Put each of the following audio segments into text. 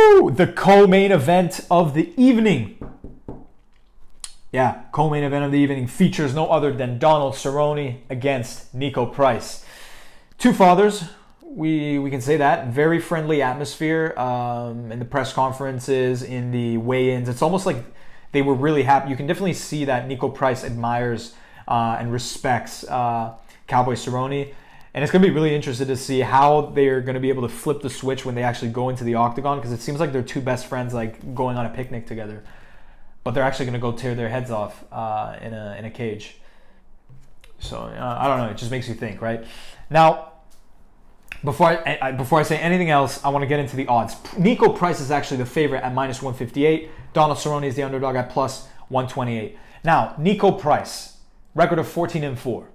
Woo! The co-main event of the evening. Yeah, co-main event of the evening features no other than Donald Cerrone against Niko Price. Two fathers, we can say that. Very friendly atmosphere in the press conferences, in the weigh-ins. It's almost like they were really happy. You can definitely see that Niko Price admires and respects Cowboy Cerrone. And it's going to be really interesting to see how they're going to be able to flip the switch when they actually go into the octagon, because it seems like they're two best friends like going on a picnic together. But they're actually going to go tear their heads off in a cage. So I don't know. It just makes you think, right? Now, before I say anything else, I want to get into the odds. Niko Price is actually the favorite at minus 158. Donald Cerrone is the underdog at plus 128. Now, Niko Price, record of 14-4.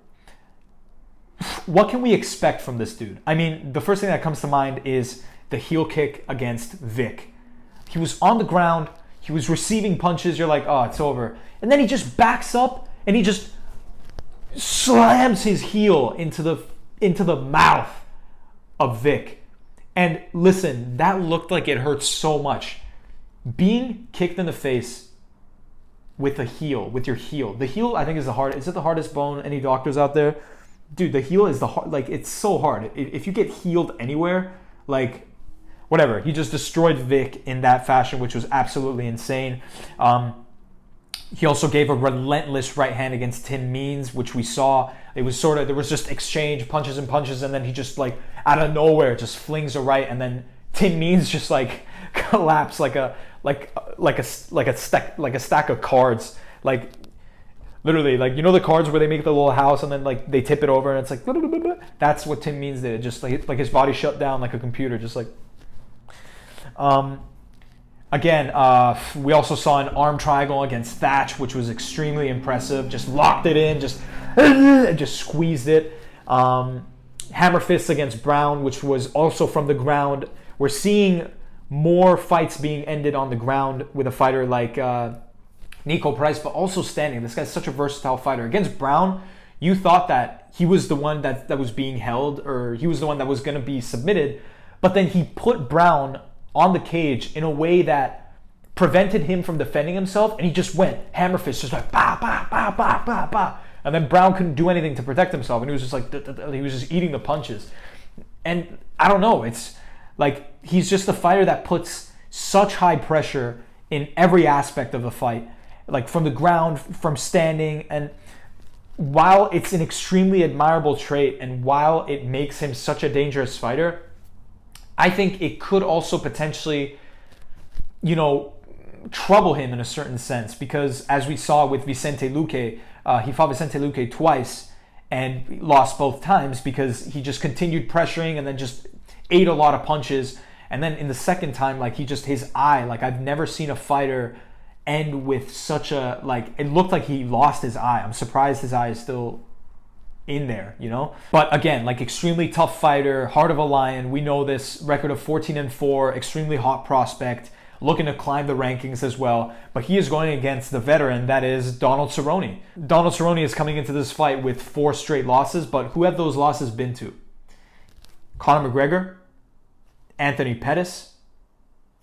What can we expect from this dude? I mean, the first thing that comes to mind is the heel kick against Vic. He was on the ground. He was receiving punches. You're like, oh, it's over. And then he just backs up and he just slams his heel into the mouth of Vic. And listen, that looked like it hurt so much. Being kicked in the face with a heel, with your heel. The heel, I think, is the hardest bone? Any doctors out there? Dude, the heel is it's so hard. If you get healed anywhere, like, whatever. He just destroyed Vic in that fashion, which was absolutely insane. He also gave a relentless right hand against Tim Means, which we saw. It was there was just exchange, punches, and then he just, like, out of nowhere, just flings a right, and then Tim Means just, like, collapsed like a stack of cards. Like, literally, like, you know the cards where they make the little house and then, like, they tip it over and it's like, blah, blah, blah, blah. That's what Tim Means did. Just like his body shut down like a computer, just like. Again, we also saw an arm triangle against Thatch, which was extremely impressive. Just locked it in, just squeezed it. Hammer fists against Brown, which was also from the ground. We're seeing more fights being ended on the ground with a fighter like Niko Price, but also standing. This guy's such a versatile fighter. Against Brown, you thought that he was the one that was being held, or he was the one that was going to be submitted, but then he put Brown on the cage in a way that prevented him from defending himself, and he just went hammer fist, just like bah, bah, bah, bah, bah, bah. And then Brown couldn't do anything to protect himself, and he was just like, he was just eating the punches. And I don't know, it's like he's just a fighter that puts such high pressure in every aspect of the fight, like from the ground, from standing. And while it's an extremely admirable trait, and while it makes him such a dangerous fighter, I think it could also potentially, trouble him in a certain sense, because as we saw with Vicente Luque, he fought Vicente Luque twice and lost both times because he just continued pressuring and then just ate a lot of punches. And then in the second time, like, his eye, like, I've never seen a fighter end with such a, like, it looked like he lost his eye. I'm surprised his eye is still in there, But again, like, extremely tough fighter, heart of a lion. We know this, record of 14-4, extremely hot prospect, looking to climb the rankings as well. But he is going against the veteran, that is Donald Cerrone. Donald Cerrone is coming into this fight with 4 straight losses, but who have those losses been to? Conor McGregor, Anthony Pettis,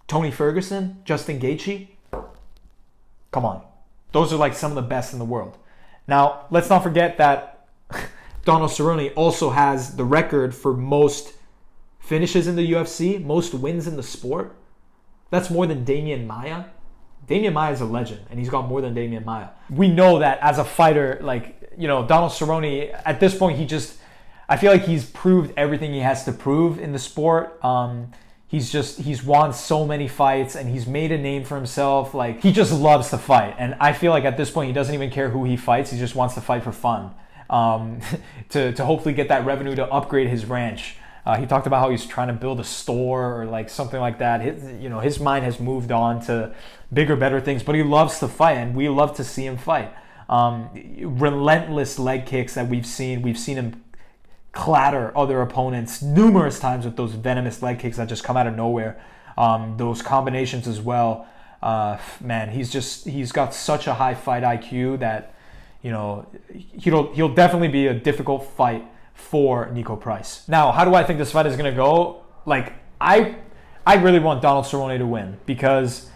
Tony Ferguson, Justin Gaethje. Come on. Those are like some of the best in the world. Now, let's not forget that Donald Cerrone also has the record for most finishes in the UFC, most wins in the sport. That's more than Damian Maia. Damian Maia is a legend, and he's got more than Damian Maia. We know that as a fighter, like, Donald Cerrone, at this point, I feel like he's proved everything he has to prove in the sport. He's won so many fights, and he's made a name for himself. Like, he just loves to fight. And I feel like at this point, he doesn't even care who he fights. He just wants to fight for fun. To hopefully get that revenue to upgrade his ranch. He talked about how he's trying to build a store or like something like that. His mind has moved on to bigger, better things, but he loves to fight, and we love to see him fight. Relentless leg kicks that we've seen. We've seen him clatter other opponents numerous times with those venomous leg kicks that just come out of nowhere. Those combinations as well. Man, he's got such a high fight IQ that, he'll definitely be a difficult fight for Niko Price. Now, how do I think this fight is going to go? Like, I I really want Donald Cerrone to win because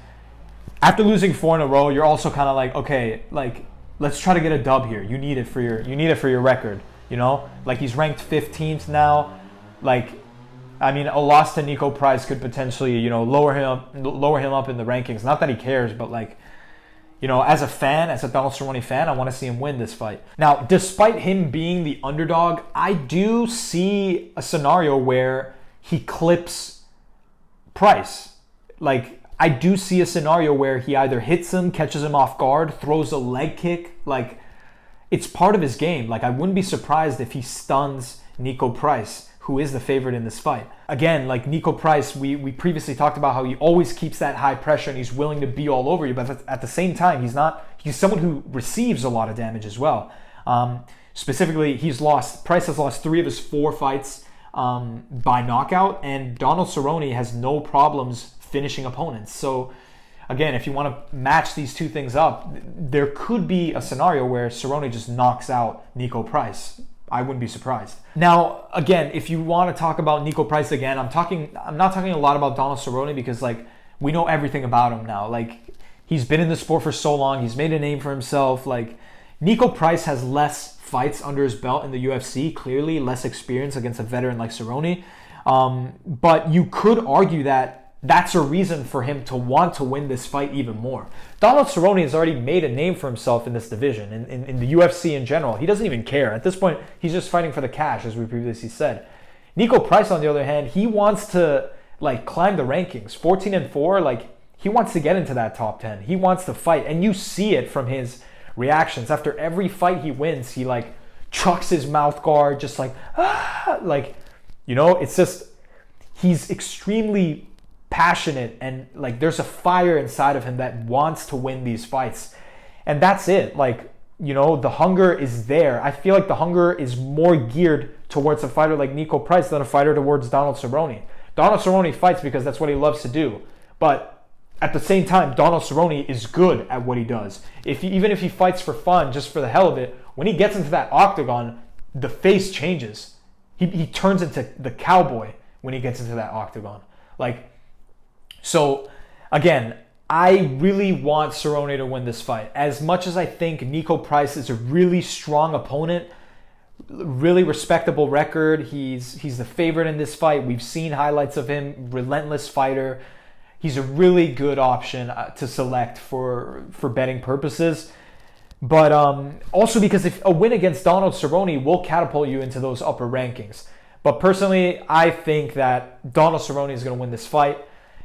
after losing 4 in a row, you're also kind of like, okay, like let's try to get a dub here. You need it for your record, you know? Like he's ranked 15th now. Like, I mean, a loss to Niko Price could potentially, you know, lower him up in the rankings. Not that he cares, but like, you know, as a fan, as a Donald Cerrone fan, I want to see him win this fight. Now, despite him being the underdog, I do see a scenario where he clips Price. Like, I do see a scenario where he either hits him, catches him off guard, throws a leg kick. Like, it's part of his game. Like, I wouldn't be surprised if he stuns Niko Price, who is the favorite in this fight. Again, like Niko Price, we previously talked about how he always keeps that high pressure and he's willing to be all over you, but at the same time, he's someone who receives a lot of damage as well. Specifically, Price has lost 3 of his 4 fights by knockout, and Donald Cerrone has no problems finishing opponents. So again, if you want to match these two things up, there could be a scenario where Cerrone just knocks out Niko Price. I wouldn't be surprised. Now, again, if you want to talk about Niko Price again, I'm not talking a lot about Donald Cerrone because like we know everything about him now. Like he's been in the sport for so long, he's made a name for himself. Like Niko Price has less fights under his belt in the UFC, clearly less experience against a veteran like Cerrone. But you could argue that that's a reason for him to want to win this fight even more. Donald Cerrone has already made a name for himself in this division, in the UFC in general. He doesn't even care. At this point, he's just fighting for the cash, as we previously said. Niko Price, on the other hand, he wants to like climb the rankings. 14-4, like he wants to get into that top 10. He wants to fight, and you see it from his reactions. After every fight he wins, he like chucks his mouth guard, just like, like, you know, it's just, he's extremely passionate, and like there's a fire inside of him that wants to win these fights, and that's it. Like, you know, the hunger is there. I feel like the hunger is more geared towards a fighter like Niko Price than a fighter towards Donald Cerrone. Donald Cerrone fights because that's what he loves to do, but at the same time, Donald Cerrone is good at what he does. Even if he fights for fun, just for the hell of it, when he gets into that octagon, the face changes. He turns into the cowboy when he gets into that octagon. Like, so, again, I really want Cerrone to win this fight. As much as I think Niko Price is a really strong opponent, really respectable record, he's the favorite in this fight. We've seen highlights of him, relentless fighter. He's a really good option to select for betting purposes. But also because if a win against Donald Cerrone will catapult you into those upper rankings. But personally, I think that Donald Cerrone is going to win this fight.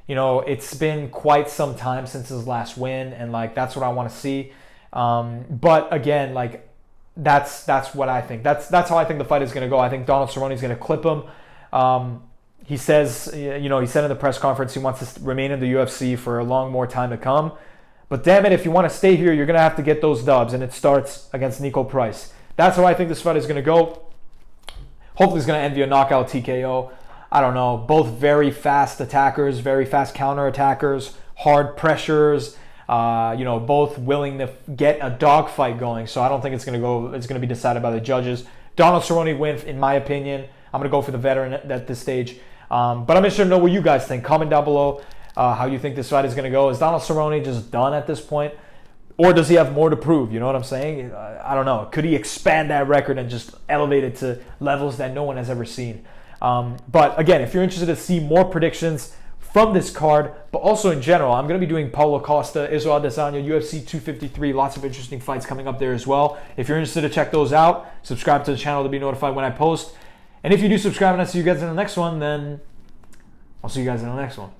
You know, it's been quite some time since his last win, and like that's what I want to see. But again, like that's what I think. That's how I think the fight is going to go. I think Donald Cerrone is going to clip him. He says, you know, he said in the press conference he wants to remain in the UFC for a long more time to come. But damn it, if you want to stay here, you're going to have to get those dubs, and it starts against Niko Price. That's how I think this fight is going to go. Hopefully, it's going to end via knockout TKO. I don't know, both very fast attackers, very fast counter attackers, hard pressures, you know, both willing to get a dogfight going. So I don't think it's going to be decided by the judges. Donald Cerrone wins, in my opinion. I'm going to go for the veteran at this stage. But I'm interested to know what you guys think. Comment down below how you think this fight is going to go. Is Donald Cerrone just done at this point? Or does he have more to prove? You know what I'm saying? I don't know. Could he expand that record and just elevate it to levels that no one has ever seen? But again, if you're interested to see more predictions from this card, but also in general, I'm going to be doing Paulo Costa, Israel Adesanya, UFC 253, lots of interesting fights coming up there as well. If you're interested to check those out, subscribe to the channel to be notified when I post. And if you do subscribe and I see you guys in the next one, then I'll see you guys in the next one.